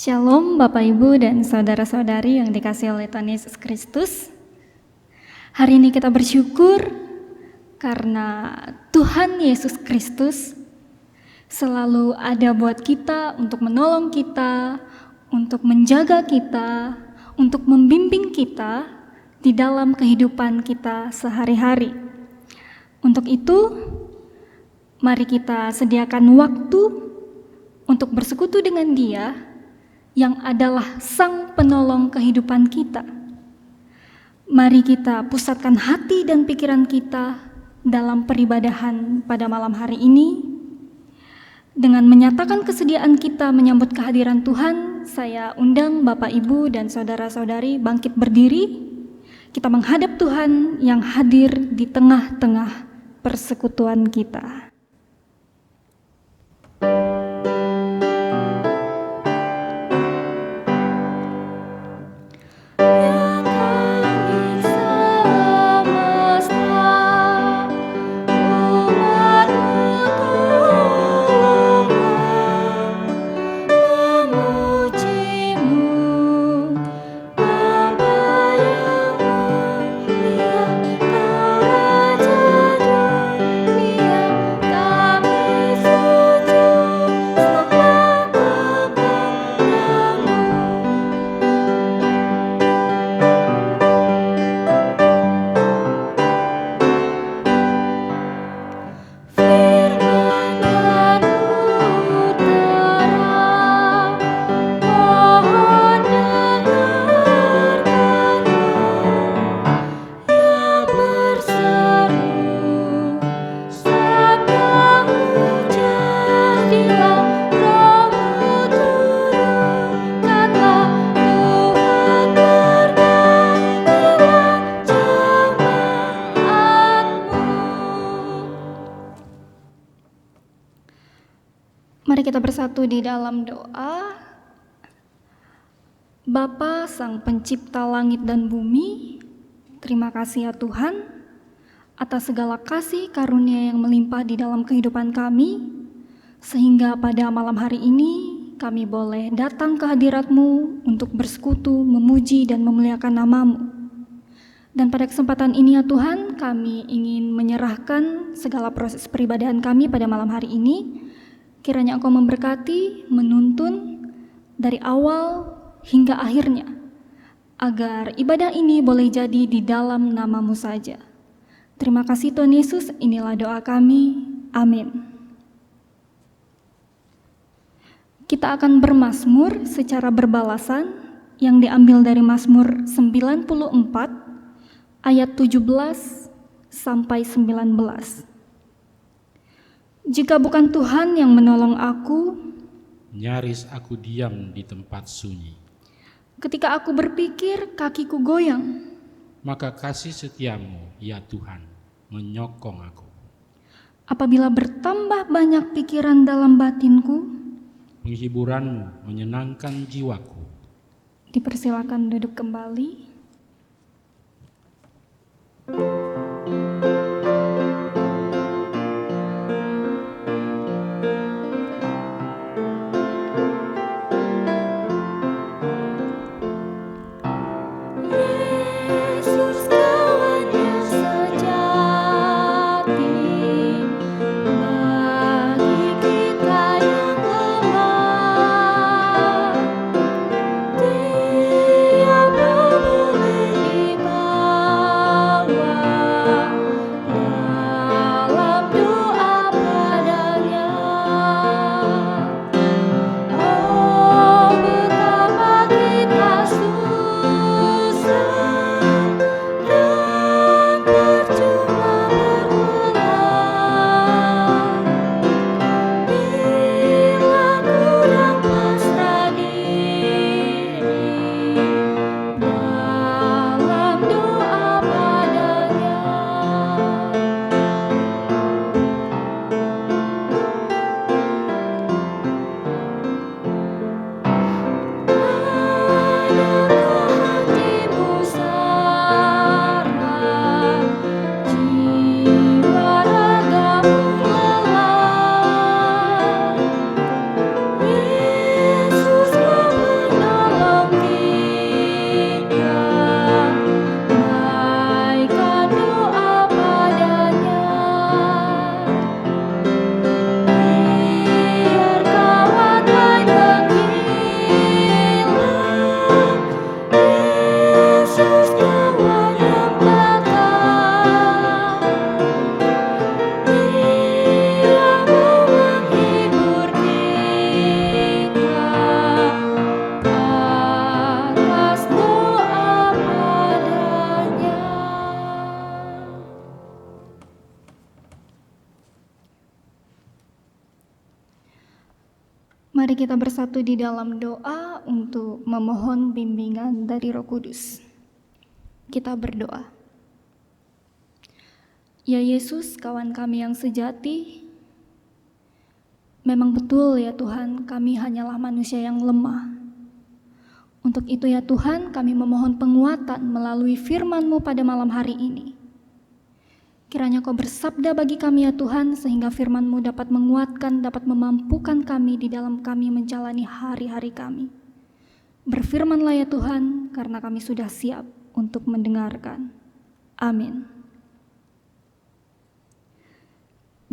Shalom Bapak Ibu dan saudara-saudari yang dikasihi oleh Tuhan Yesus Kristus. Hari ini kita bersyukur karena Tuhan Yesus Kristus selalu ada buat kita, untuk menolong kita, untuk menjaga kita, untuk membimbing kita di dalam kehidupan kita sehari-hari. Untuk itu, mari kita sediakan waktu untuk bersekutu dengan Dia yang adalah Sang Penolong kehidupan kita. Mari kita pusatkan hati dan pikiran kita dalam peribadahan pada malam hari ini. Dengan menyatakan kesediaan kita menyambut kehadiran Tuhan, saya undang Bapak, Ibu, dan saudara-saudari bangkit berdiri. Kita menghadap Tuhan yang hadir di tengah-tengah persekutuan kita. Mari kita bersatu di dalam doa. Bapa Sang Pencipta langit dan bumi, terima kasih ya Tuhan atas segala kasih karunia yang melimpah di dalam kehidupan kami, sehingga pada malam hari ini kami boleh datang ke hadirat-Mu untuk bersekutu, memuji dan memuliakan nama-Mu. Dan pada kesempatan ini ya Tuhan, kami ingin menyerahkan segala proses peribadahan kami pada malam hari ini. Kiranya Engkau memberkati, menuntun dari awal hingga akhirnya, agar ibadah ini boleh jadi di dalam nama-Mu saja. Terima kasih Tuhan Yesus, inilah doa kami. Amin. Kita akan bermazmur secara berbalasan yang diambil dari Mazmur 94 ayat 17 sampai 19. Jika bukan Tuhan yang menolong aku, nyaris aku diam di tempat sunyi. Ketika aku berpikir, kakiku goyang. Maka kasih setiamu, ya Tuhan, menyokong aku. Apabila bertambah banyak pikiran dalam batinku, penghiburanmu menyenangkan jiwaku. Dipersilakan duduk kembali. Dia Mari kita bersatu di dalam doa untuk memohon bimbingan dari Roh Kudus. Kita berdoa. Ya Yesus, kawan kami yang sejati, memang betul ya Tuhan, kami hanyalah manusia yang lemah. Untuk itu ya Tuhan, kami memohon penguatan melalui firman-Mu pada malam hari ini. Kiranya Kau bersabda bagi kami ya Tuhan, sehingga firman-Mu dapat menguatkan, dapat memampukan kami di dalam kami menjalani hari-hari kami. Berfirmanlah ya Tuhan, karena kami sudah siap untuk mendengarkan. Amin.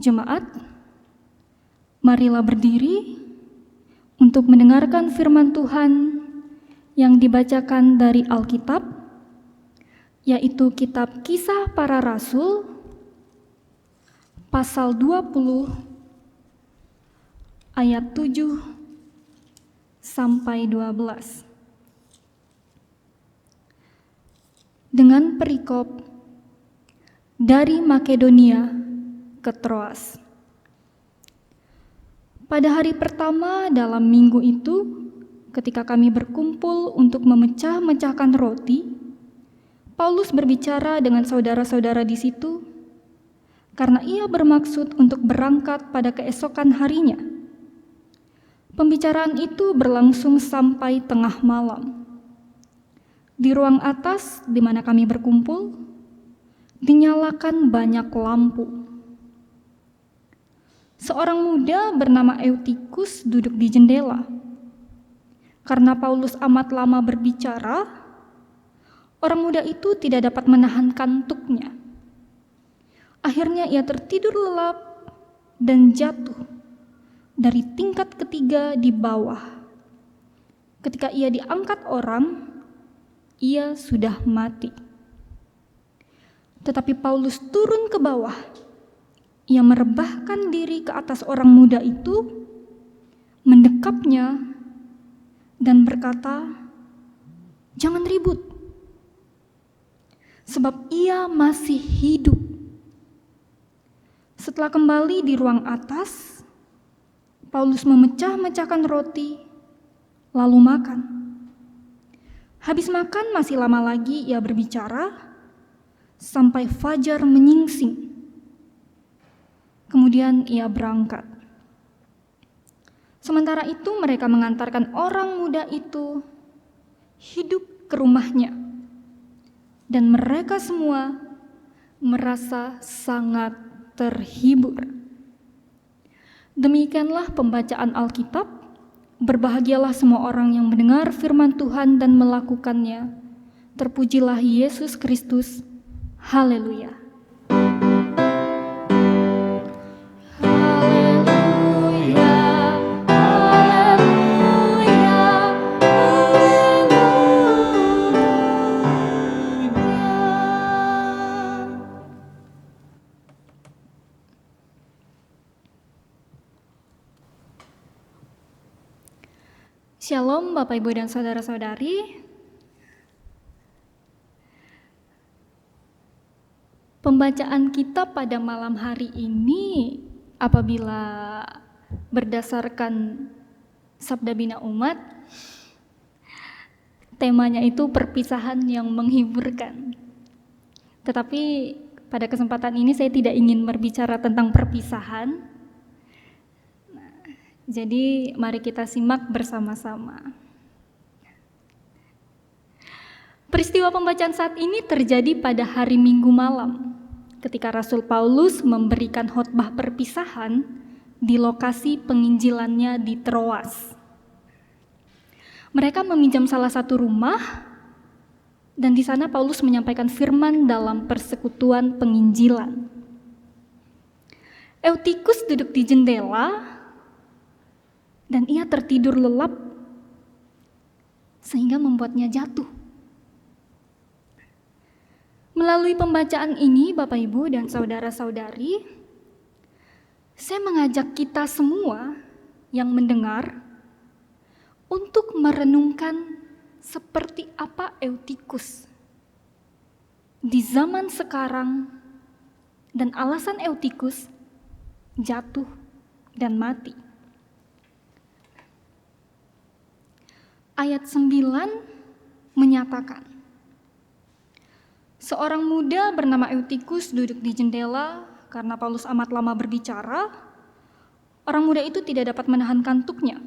Jemaat, marilah berdiri untuk mendengarkan firman Tuhan yang dibacakan dari Alkitab, yaitu kitab Kisah Para Rasul, pasal 20, ayat 7 sampai 12. Dengan perikop dari Makedonia ke Troas. Pada hari pertama dalam minggu itu, ketika kami berkumpul untuk memecah-mecahkan roti, Paulus berbicara dengan saudara-saudara di situ karena ia bermaksud untuk berangkat pada keesokan harinya. Pembicaraan itu berlangsung sampai tengah malam. Di ruang atas di mana kami berkumpul, dinyalakan banyak lampu. Seorang muda bernama Eutikus duduk di jendela. Karena Paulus amat lama berbicara, orang muda itu tidak dapat menahan kantuknya. Akhirnya ia tertidur lelap dan jatuh dari tingkat ketiga di bawah. Ketika ia diangkat orang, ia sudah mati. Tetapi Paulus turun ke bawah. Ia merebahkan diri ke atas orang muda itu, mendekapnya, dan berkata, "Jangan ribut, sebab ia masih hidup." Setelah kembali di ruang atas, Paulus memecah-mecahkan roti, lalu makan. Habis makan masih lama lagi ia berbicara, sampai fajar menyingsing. Kemudian ia berangkat. Sementara itu mereka mengantarkan orang muda itu hidup ke rumahnya. Dan mereka semua merasa sangat terhibur. Demikianlah pembacaan Alkitab. Berbahagialah semua orang yang mendengar firman Tuhan dan melakukannya. Terpujilah Yesus Kristus. Haleluya. Shalom Bapak Ibu dan Saudara-saudari. Pembacaan kita pada malam hari ini apabila berdasarkan Sabda Bina Umat, temanya itu perpisahan yang menghiburkan. Tetapi pada kesempatan ini saya tidak ingin berbicara tentang perpisahan. Jadi mari kita simak bersama-sama. Peristiwa pembacaan saat ini terjadi pada hari Minggu malam, ketika Rasul Paulus memberikan khotbah perpisahan di lokasi penginjilannya di Troas. Mereka meminjam salah satu rumah, dan di sana Paulus menyampaikan firman dalam persekutuan penginjilan. Eutikus duduk di jendela, dan ia tertidur lelap sehingga membuatnya jatuh. Melalui pembacaan ini, Bapak Ibu dan saudara-saudari, saya mengajak kita semua yang mendengar untuk merenungkan seperti apa Eutikus di zaman sekarang dan alasan Eutikus jatuh dan mati. ayat 9 menyatakan, seorang muda bernama Eutikus duduk di jendela. Karena Paulus amat lama berbicara, orang muda itu tidak dapat menahan kantuknya.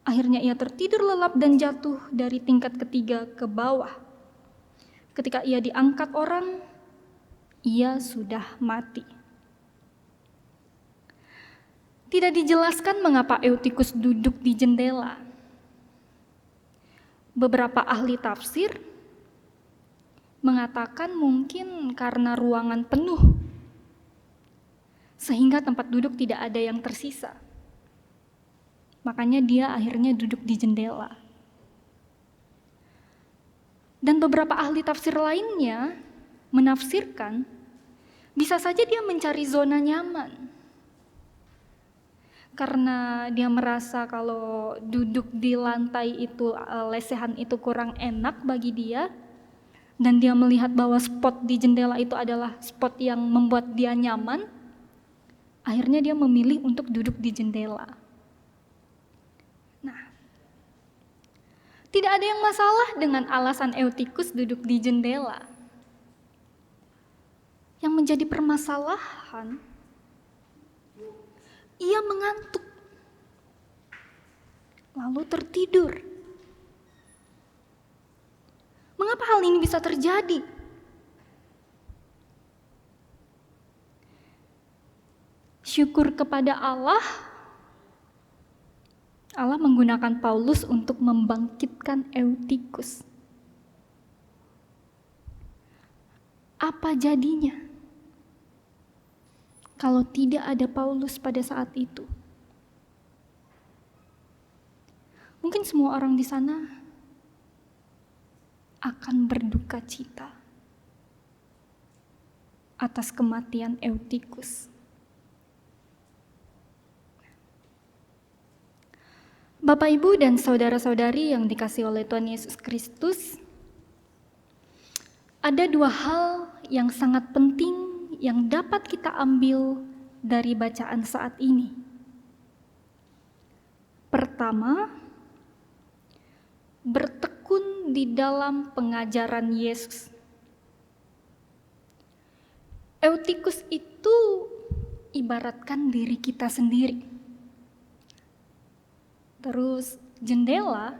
Akhirnya ia tertidur lelap dan jatuh dari tingkat ketiga ke bawah. Ketika ia diangkat orang, ia sudah mati. Tidak dijelaskan mengapa Eutikus duduk di jendela. Beberapa ahli tafsir mengatakan mungkin karena ruangan penuh, sehingga tempat duduk tidak ada yang tersisa. Makanya dia akhirnya duduk di jendela. Dan beberapa ahli tafsir lainnya menafsirkan bisa saja dia mencari zona nyaman. Karena dia merasa kalau duduk di lantai itu, lesehan itu kurang enak bagi dia. Dan dia melihat bahwa spot di jendela itu adalah spot yang membuat dia nyaman. Akhirnya dia memilih untuk duduk di jendela. Nah, tidak ada yang masalah dengan alasan Eutikus duduk di jendela. Yang menjadi permasalahan, ia mengantuk, lalu tertidur. Mengapa hal ini bisa terjadi? Syukur kepada Allah, Allah menggunakan Paulus untuk membangkitkan Eutikus. Apa jadinya kalau tidak ada Paulus pada saat itu? Mungkin semua orang di sana akan berduka cita atas kematian Eutikus. Bapak, Ibu, dan saudara-saudari yang dikasihi oleh Tuhan Yesus Kristus, ada dua hal yang sangat penting yang dapat kita ambil dari bacaan saat ini. Pertama, bertekun di dalam pengajaran Yesus. Eutikus itu ibaratkan diri kita sendiri. Terus jendela,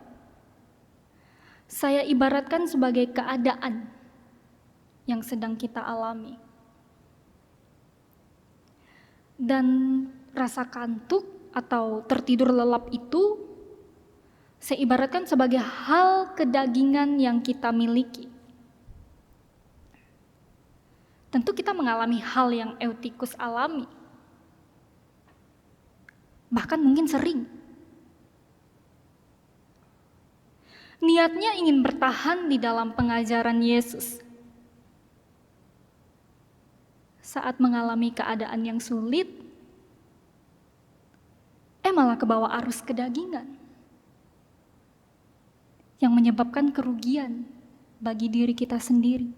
saya ibaratkan sebagai keadaan yang sedang kita alami. Dan rasa kantuk atau tertidur lelap itu, saya ibaratkan sebagai hal kedagingan yang kita miliki. Tentu kita mengalami hal yang Eutikus alami. Bahkan mungkin sering. Niatnya ingin bertahan di dalam pengajaran Yesus. Saat mengalami keadaan yang sulit, malah kebawa arus kedagingan yang menyebabkan kerugian bagi diri kita sendiri.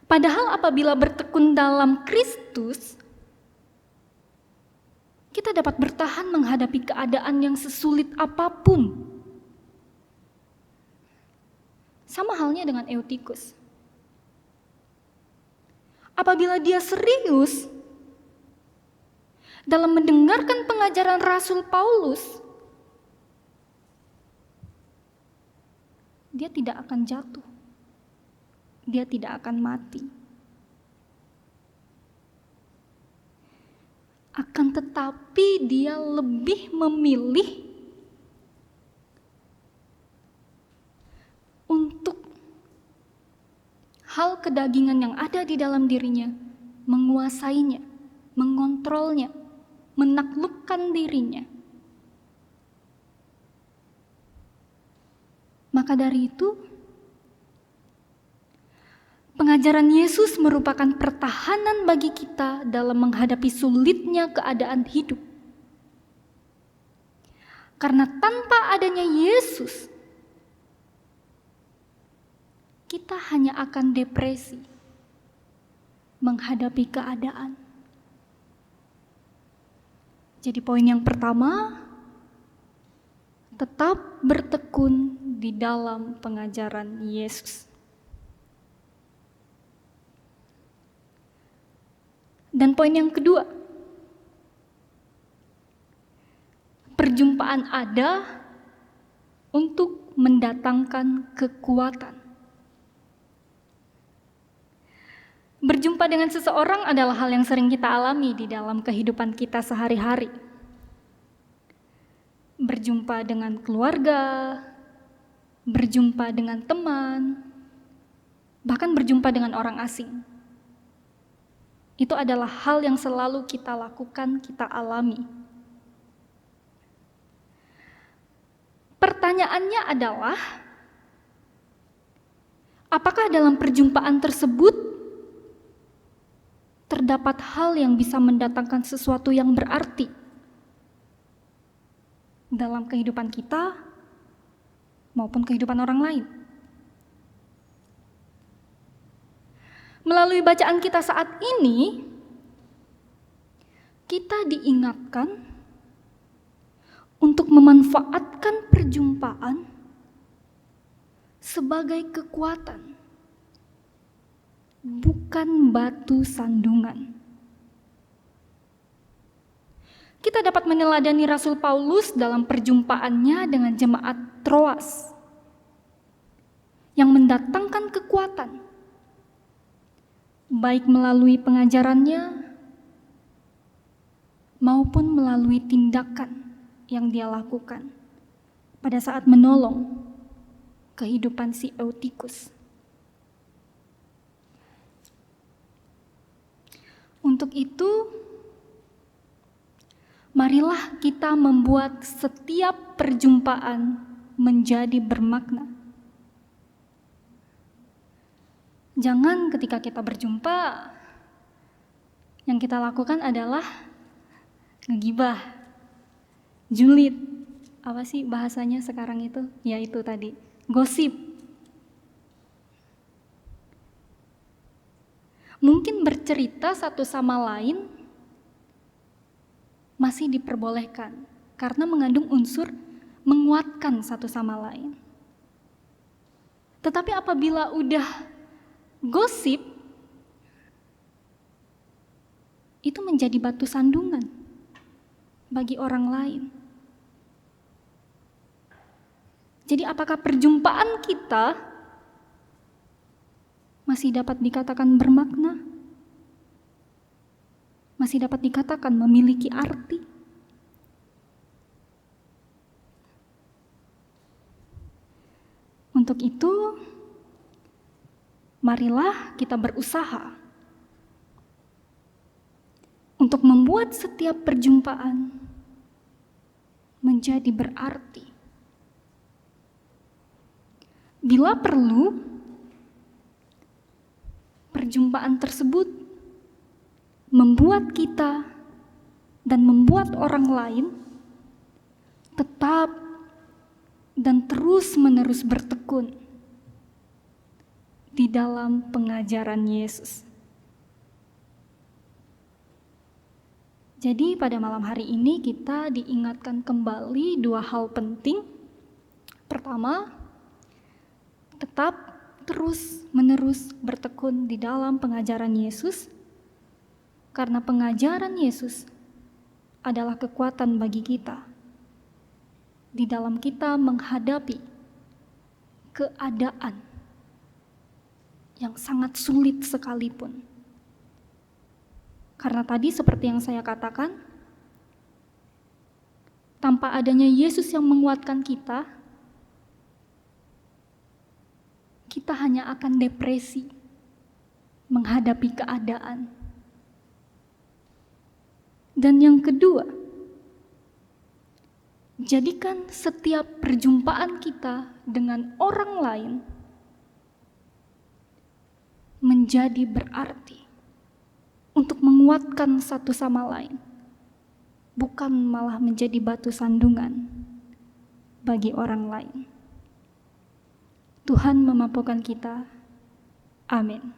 Padahal apabila bertekun dalam Kristus, kita dapat bertahan menghadapi keadaan yang sesulit apapun. Sama halnya dengan Eutikus. Apabila dia serius dalam mendengarkan pengajaran Rasul Paulus, dia tidak akan jatuh. Dia tidak akan mati. Akan tetapi dia lebih memilih untuk hal kedagingan yang ada di dalam dirinya, menguasainya, mengontrolnya, menaklukkan dirinya. Maka dari itu, pengajaran Yesus merupakan pertahanan bagi kita dalam menghadapi sulitnya keadaan hidup. Karena tanpa adanya Yesus, kita hanya akan depresi menghadapi keadaan. Jadi poin yang pertama, tetap bertekun di dalam pengajaran Yesus. Dan poin yang kedua, perjumpaan ada untuk mendatangkan kekuatan. Berjumpa dengan seseorang adalah hal yang sering kita alami di dalam kehidupan kita sehari-hari. Berjumpa dengan keluarga, berjumpa dengan teman, bahkan berjumpa dengan orang asing. Itu adalah hal yang selalu kita lakukan, kita alami. Pertanyaannya adalah, apakah dalam perjumpaan tersebut terdapat hal yang bisa mendatangkan sesuatu yang berarti dalam kehidupan kita maupun kehidupan orang lain? Melalui bacaan kita saat ini, kita diingatkan untuk memanfaatkan perjumpaan sebagai kekuatan, bukan batu sandungan. Kita dapat meneladani Rasul Paulus dalam perjumpaannya dengan jemaat Troas yang mendatangkan kekuatan, baik melalui pengajarannya maupun melalui tindakan yang dia lakukan pada saat menolong kehidupan si Eutikus. Untuk itu, marilah kita membuat setiap perjumpaan menjadi bermakna. Jangan ketika kita berjumpa, yang kita lakukan adalah ngegibah, julid. Apa sih bahasanya sekarang itu? Ya itu tadi, gosip. Mungkin bercerita satu sama lain masih diperbolehkan karena mengandung unsur menguatkan satu sama lain. Tetapi apabila udah gosip, itu menjadi batu sandungan bagi orang lain. Jadi apakah perjumpaan kita masih dapat dikatakan bermakna? Masih dapat dikatakan memiliki arti? Untuk itu, marilah kita berusaha untuk membuat setiap perjumpaan menjadi berarti. Bila perlu, perjumpaan tersebut membuat kita dan membuat orang lain tetap dan terus-menerus bertekun di dalam pengajaran Yesus. Jadi pada malam hari ini kita diingatkan kembali dua hal penting. Pertama, tetap terus-menerus bertekun di dalam pengajaran Yesus, karena pengajaran Yesus adalah kekuatan bagi kita di dalam kita menghadapi keadaan yang sangat sulit sekalipun. Karena tadi seperti yang saya katakan, tanpa adanya Yesus yang menguatkan kita, kita hanya akan depresi menghadapi keadaan. Dan yang kedua, jadikan setiap perjumpaan kita dengan orang lain menjadi berarti untuk menguatkan satu sama lain, bukan malah menjadi batu sandungan bagi orang lain. Tuhan memampukan kita. Amin.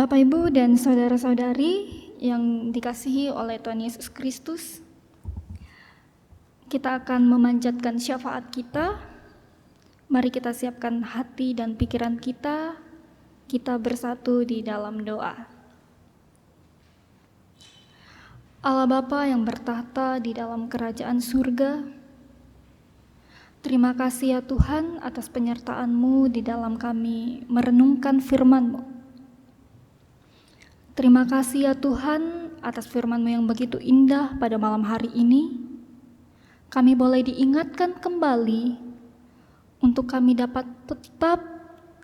Bapak, Ibu, dan saudara-saudari yang dikasihi oleh Tuhan Yesus Kristus, kita akan memanjatkan syafaat kita. Mari kita siapkan hati dan pikiran kita bersatu di dalam doa. Allah Bapa yang bertahta di dalam kerajaan surga, terima kasih ya Tuhan atas penyertaan-Mu di dalam kami merenungkan firman-Mu. Terima kasih ya Tuhan atas firman-Mu yang begitu indah pada malam hari ini. Kami boleh diingatkan kembali untuk kami dapat tetap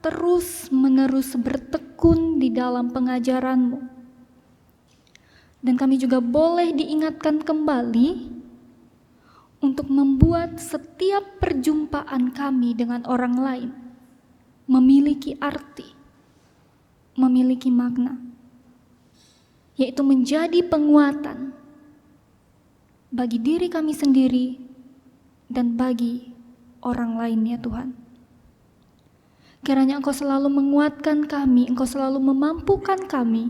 terus-menerus bertekun di dalam pengajaran-Mu. Dan kami juga boleh diingatkan kembali untuk membuat setiap perjumpaan kami dengan orang lain memiliki arti, memiliki makna, yaitu menjadi penguatan bagi diri kami sendiri dan bagi orang lain ya Tuhan. Kiranya Engkau selalu menguatkan kami, Engkau selalu memampukan kami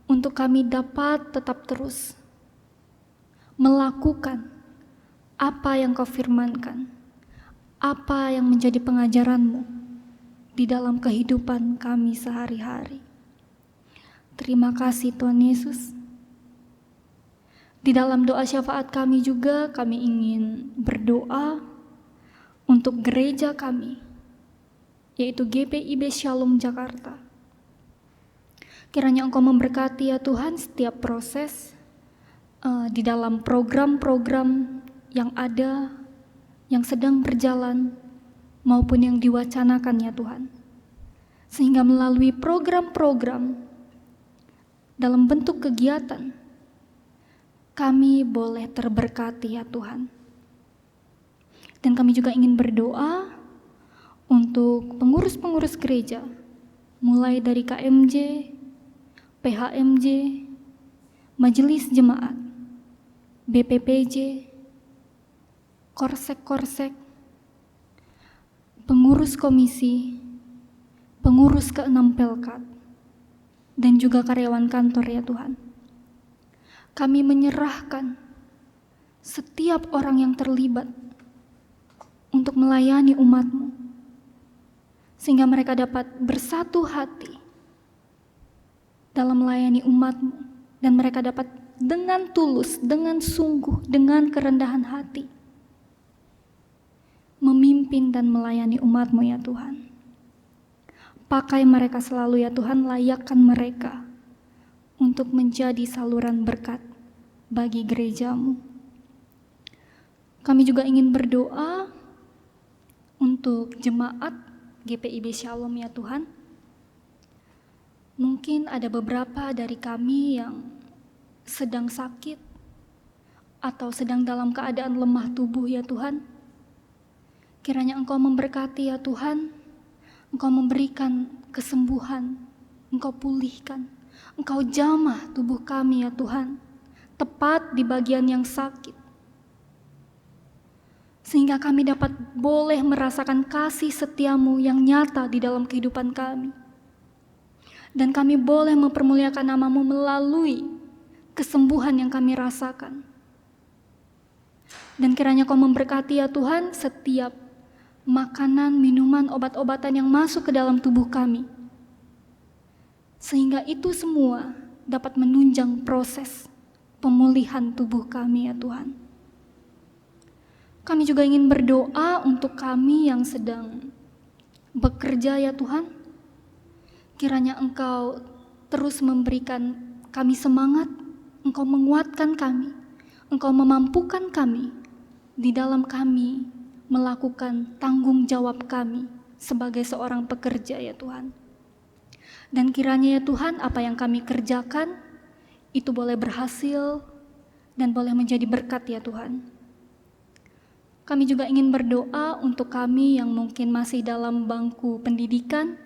untuk kami dapat tetap terus melakukan apa yang Kau firmankan, apa yang menjadi pengajaran-Mu di dalam kehidupan kami sehari-hari. Terima kasih Tuhan Yesus. Di dalam doa syafaat kami juga kami ingin berdoa untuk gereja kami, yaitu GPIB Shalom Jakarta. Kiranya Engkau memberkati ya Tuhan setiap proses di dalam program-program yang ada, yang sedang berjalan, maupun yang diwacanakan ya Tuhan. Sehingga melalui program-program dalam bentuk kegiatan, kami boleh terberkati ya Tuhan. Dan kami juga ingin berdoa untuk pengurus-pengurus gereja, mulai dari KMJ, PHMJ, Majelis Jemaat, BPPJ, Korsek-Korsek, pengurus komisi, pengurus ke-6 Pelkat, dan juga karyawan kantor ya Tuhan. Kami menyerahkan setiap orang yang terlibat untuk melayani umat-Mu, sehingga mereka dapat bersatu hati dalam melayani umat-Mu, dan mereka dapat dengan tulus, dengan sungguh, dengan kerendahan hati memimpin dan melayani umat-Mu ya Tuhan. Pakai mereka selalu ya Tuhan, layakkan mereka untuk menjadi saluran berkat bagi gereja-Mu. Kami juga ingin berdoa untuk jemaat GPIB Shalom ya Tuhan. Mungkin ada beberapa dari kami yang sedang sakit atau sedang dalam keadaan lemah tubuh ya Tuhan. Kiranya Engkau memberkati ya Tuhan, Engkau memberikan kesembuhan, Engkau pulihkan, Engkau jamah tubuh kami ya Tuhan, tepat di bagian yang sakit. Sehingga kami dapat boleh merasakan kasih setia-Mu yang nyata di dalam kehidupan kami. Dan kami boleh mempermuliakan nama-Mu melalui kesembuhan yang kami rasakan. Dan kiranya Kau memberkati ya Tuhan setiap makanan, minuman, obat-obatan yang masuk ke dalam tubuh kami. Sehingga itu semua dapat menunjang proses pemulihan tubuh kami ya Tuhan. Kami juga ingin berdoa untuk kami yang sedang bekerja ya Tuhan. Kiranya Engkau terus memberikan kami semangat, Engkau menguatkan kami, Engkau memampukan kami di dalam kami melakukan tanggung jawab kami sebagai seorang pekerja ya Tuhan. Dan kiranya ya Tuhan apa yang kami kerjakan itu boleh berhasil dan boleh menjadi berkat ya Tuhan. Kami juga ingin berdoa untuk kami yang mungkin masih dalam bangku pendidikan.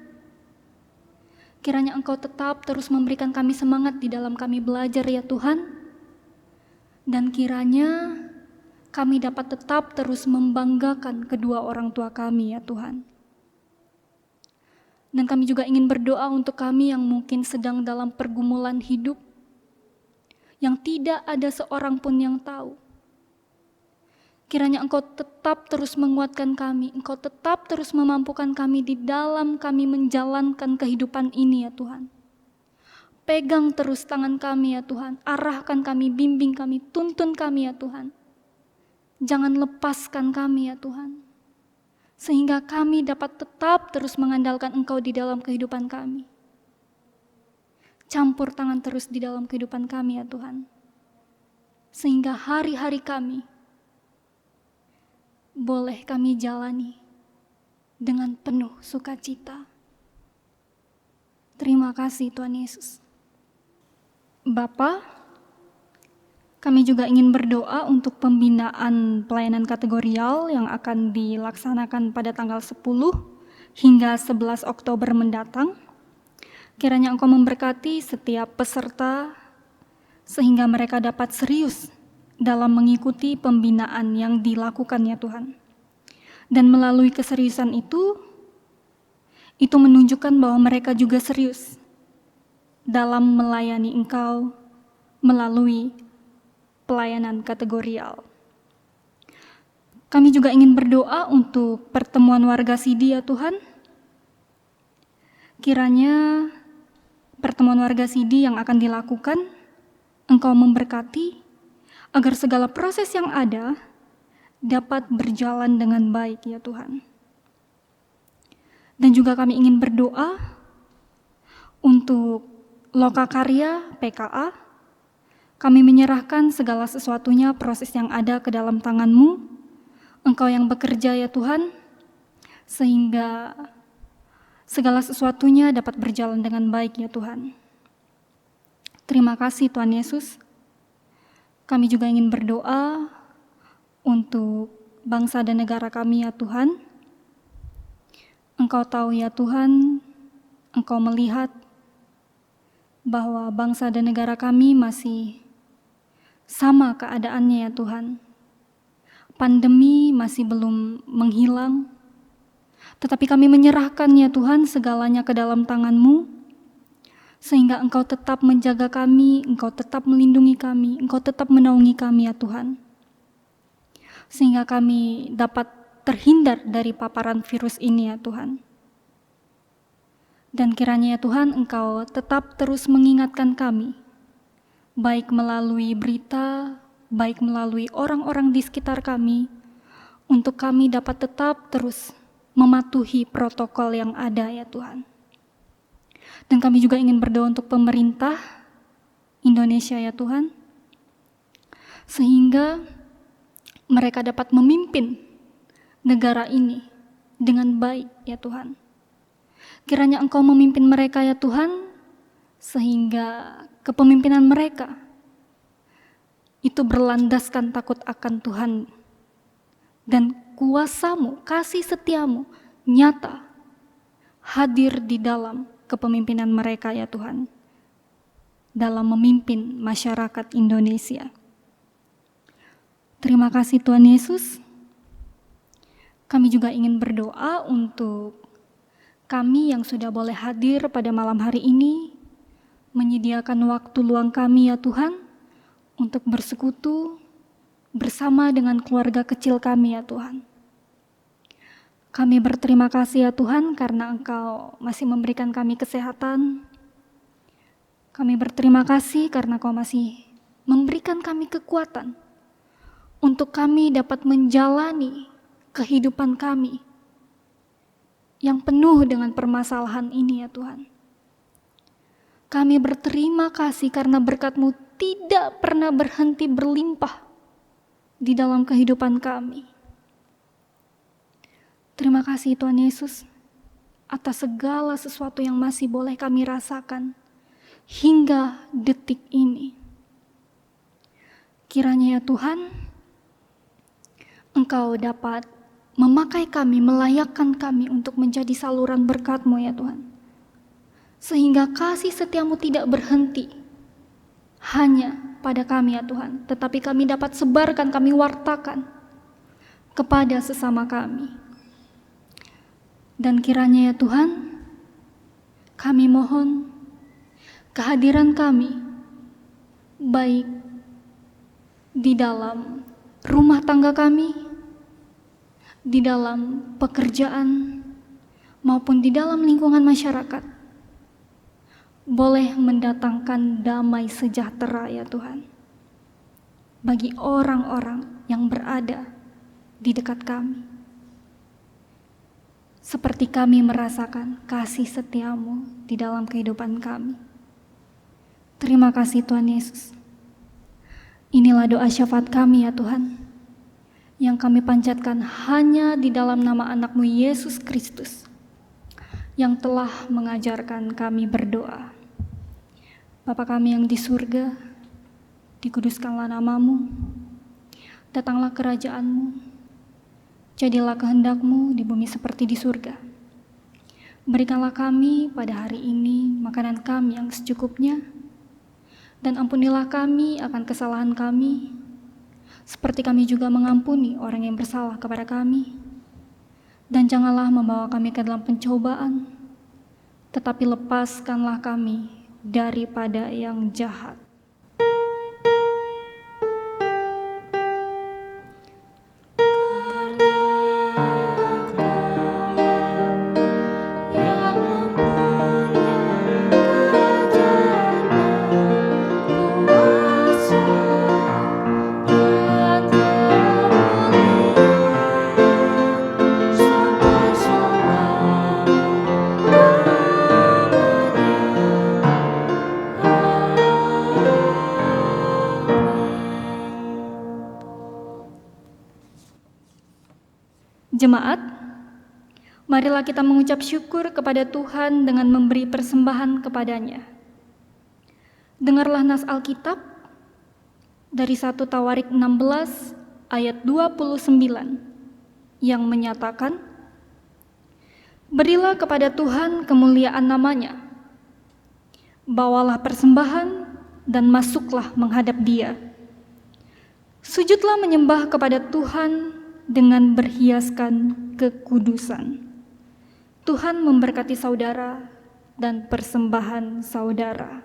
Kiranya Engkau tetap terus memberikan kami semangat di dalam kami belajar ya Tuhan. Dan kiranya kami dapat tetap terus membanggakan kedua orang tua kami ya Tuhan. Dan kami juga ingin berdoa untuk kami yang mungkin sedang dalam pergumulan hidup, yang tidak ada seorang pun yang tahu. Kiranya Engkau tetap terus menguatkan kami, Engkau tetap terus memampukan kami di dalam kami menjalankan kehidupan ini ya Tuhan. Pegang terus tangan kami ya Tuhan, arahkan kami, bimbing kami, tuntun kami ya Tuhan. Jangan lepaskan kami ya Tuhan. Sehingga kami dapat tetap terus mengandalkan Engkau di dalam kehidupan kami. Campur tangan terus di dalam kehidupan kami ya Tuhan. Sehingga hari-hari kami boleh kami jalani dengan penuh sukacita. Terima kasih Tuhan Yesus. Bapa, kami juga ingin berdoa untuk pembinaan pelayanan kategorial yang akan dilaksanakan pada tanggal 10 hingga 11 Oktober mendatang. Kiranya Engkau memberkati setiap peserta sehingga mereka dapat serius dalam mengikuti pembinaan yang dilakukan ya Tuhan. Dan melalui keseriusan itu menunjukkan bahwa mereka juga serius dalam melayani Engkau melalui pelayanan kategorial. Kami juga ingin berdoa untuk pertemuan warga Sidi ya Tuhan. Kiranya pertemuan warga Sidi yang akan dilakukan, Engkau memberkati agar segala proses yang ada dapat berjalan dengan baik ya Tuhan. Dan juga kami ingin berdoa untuk Lokakarya PKA. Kami menyerahkan segala sesuatunya, proses yang ada ke dalam tangan-Mu. Engkau yang bekerja ya Tuhan, sehingga segala sesuatunya dapat berjalan dengan baik ya Tuhan. Terima kasih Tuhan Yesus. Kami juga ingin berdoa untuk bangsa dan negara kami ya Tuhan. Engkau tahu ya Tuhan, Engkau melihat bahwa bangsa dan negara kami masih sama keadaannya ya Tuhan. Pandemi masih belum menghilang, tetapi kami menyerahkan ya Tuhan segalanya ke dalam tangan-Mu, sehingga Engkau tetap menjaga kami, Engkau tetap melindungi kami, Engkau tetap menaungi kami ya Tuhan. Sehingga kami dapat terhindar dari paparan virus ini ya Tuhan. Dan kiranya ya Tuhan Engkau tetap terus mengingatkan kami, baik melalui berita, baik melalui orang-orang di sekitar kami, untuk kami dapat tetap terus mematuhi protokol yang ada ya Tuhan. Dan kami juga ingin berdoa untuk pemerintah Indonesia ya Tuhan, sehingga mereka dapat memimpin negara ini dengan baik ya Tuhan. Kiranya Engkau memimpin mereka ya Tuhan, sehingga kepemimpinan mereka itu berlandaskan takut akan Tuhan, dan kuasa-Mu, kasih setia-Mu nyata hadir di dalam kepemimpinan mereka ya Tuhan, dalam memimpin masyarakat Indonesia. Terima kasih Tuhan Yesus. Kami juga ingin berdoa untuk kami yang sudah boleh hadir pada malam hari ini, menyediakan waktu luang kami ya Tuhan, untuk bersekutu bersama dengan keluarga kecil kami ya Tuhan. Kami berterima kasih ya Tuhan karena Engkau masih memberikan kami kesehatan. Kami berterima kasih karena Engkau masih memberikan kami kekuatan untuk kami dapat menjalani kehidupan kami yang penuh dengan permasalahan ini ya Tuhan. Kami berterima kasih karena berkat-Mu tidak pernah berhenti berlimpah di dalam kehidupan kami. Terima kasih Tuhan Yesus atas segala sesuatu yang masih boleh kami rasakan hingga detik ini. Kiranya ya Tuhan, Engkau dapat memakai kami, melayakkan kami untuk menjadi saluran berkat-Mu ya Tuhan. Sehingga kasih setia-Mu tidak berhenti hanya pada kami ya Tuhan, tetapi kami dapat sebarkan, kami wartakan kepada sesama kami. Dan kiranya ya Tuhan, Kami mohon kehadiran kami, baik di dalam rumah tangga kami, di dalam pekerjaan, maupun di dalam lingkungan masyarakat, boleh mendatangkan damai sejahtera ya Tuhan, bagi orang-orang yang berada di dekat kami. Seperti kami merasakan kasih setia-Mu di dalam kehidupan kami. Terima kasih Tuhan Yesus. Inilah doa syafaat kami ya Tuhan, yang kami panjatkan hanya di dalam nama anak-Mu Yesus Kristus, yang telah mengajarkan kami berdoa. Bapa kami yang di surga, dikuduskanlah nama-Mu, datanglah kerajaan-Mu, jadilah kehendak-Mu di bumi seperti di surga. Berikanlah kami pada hari ini makanan kami yang secukupnya, dan ampunilah kami akan kesalahan kami, seperti kami juga mengampuni orang yang bersalah kepada kami. Dan janganlah membawa kami ke dalam pencobaan, tetapi lepaskanlah kami daripada yang jahat. Jemaat, marilah kita mengucap syukur kepada Tuhan dengan memberi persembahan kepadanya. Dengarlah nas Alkitab dari 1 Tawarik 16 ayat 29 yang menyatakan, berilah kepada Tuhan kemuliaan namanya, bawalah persembahan dan masuklah menghadap Dia. Sujudlah menyembah kepada Tuhan dengan berhiaskan kekudusan. Tuhan memberkati saudara dan persembahan saudara.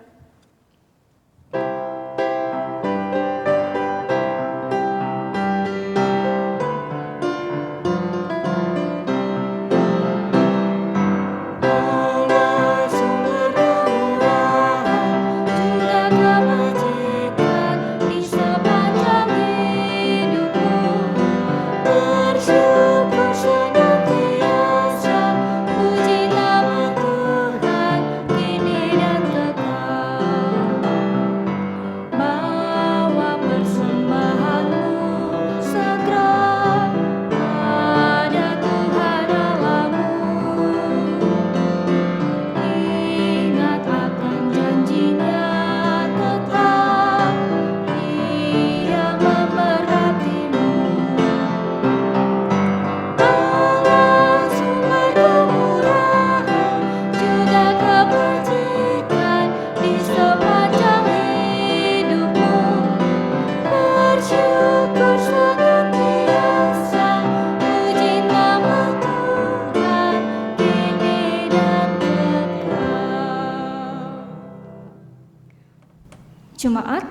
Jemaat,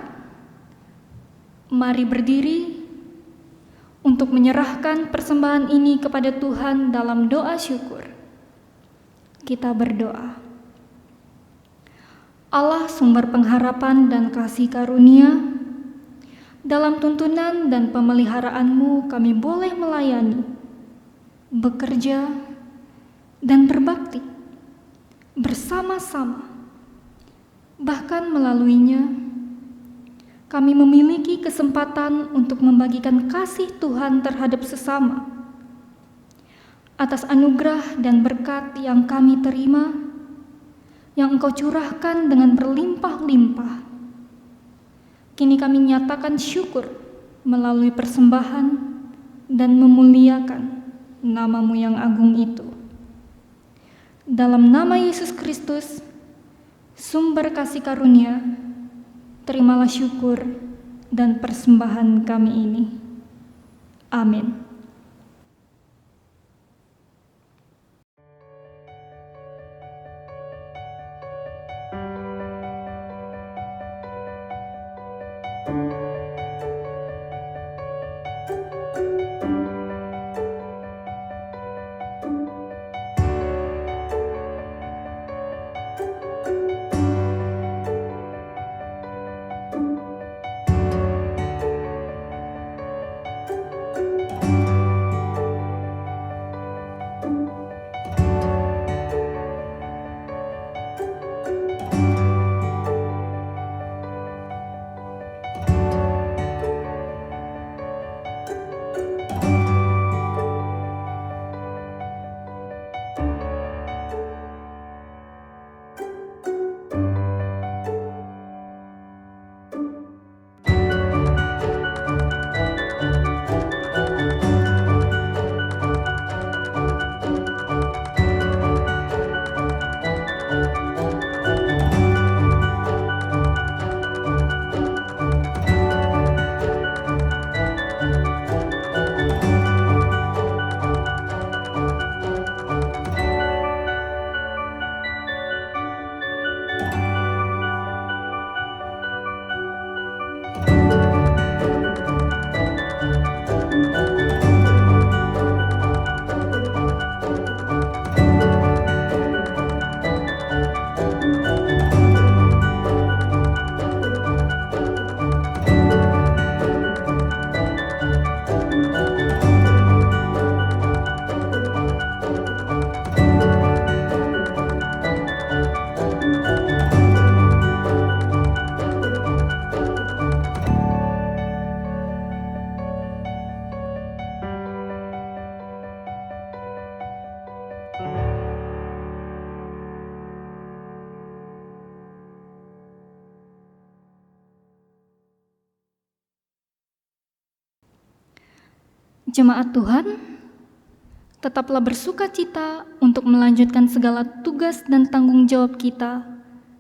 mari berdiri untuk menyerahkan persembahan ini kepada Tuhan dalam doa syukur. Kita berdoa. Allah sumber pengharapan dan kasih karunia, dalam tuntunan dan pemeliharaan-Mu kami boleh melayani, bekerja, dan berbakti bersama-sama. Bahkan melaluinya, kami memiliki kesempatan untuk membagikan kasih Tuhan terhadap sesama. Atas anugerah dan berkat yang kami terima, yang Engkau curahkan dengan berlimpah-limpah, kini kami nyatakan syukur melalui persembahan dan memuliakan nama-Mu yang agung itu. Dalam nama Yesus Kristus, sumber kasih karunia, terimalah syukur dan persembahan kami ini. Amin. Jemaat Tuhan, tetaplah bersukacita untuk melanjutkan segala tugas dan tanggung jawab kita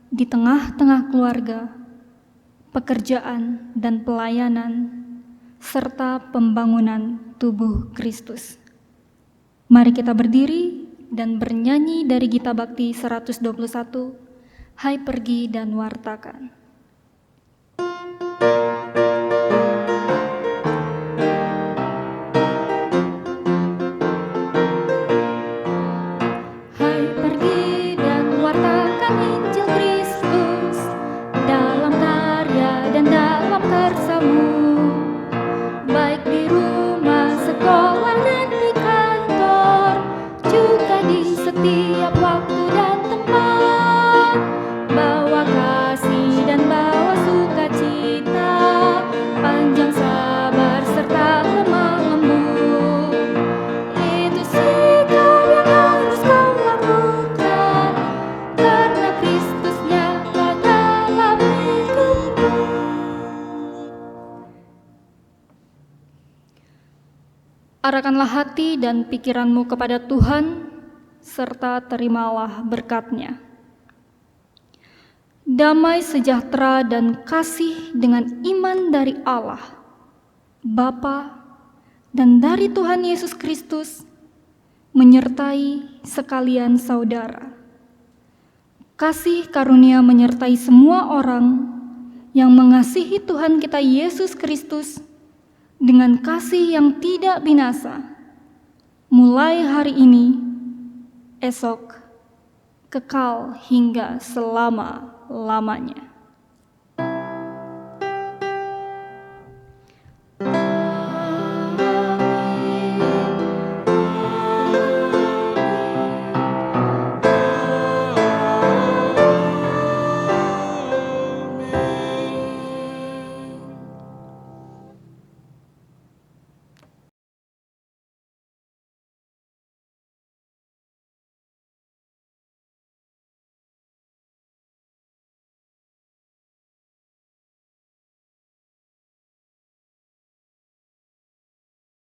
di tengah-tengah keluarga, pekerjaan dan pelayanan, serta pembangunan tubuh Kristus. Mari kita berdiri dan bernyanyi dari Gita Bakti 121, Hai pergi dan wartakan. Arahkanlah hati dan pikiranmu kepada Tuhan, serta terimalah berkat-Nya. Damai sejahtera dan kasih dengan iman dari Allah, Bapa, dan dari Tuhan Yesus Kristus, menyertai sekalian saudara. Kasih karunia menyertai semua orang yang mengasihi Tuhan kita Yesus Kristus dengan kasih yang tidak binasa, mulai hari ini, esok, kekal hingga selama-lamanya.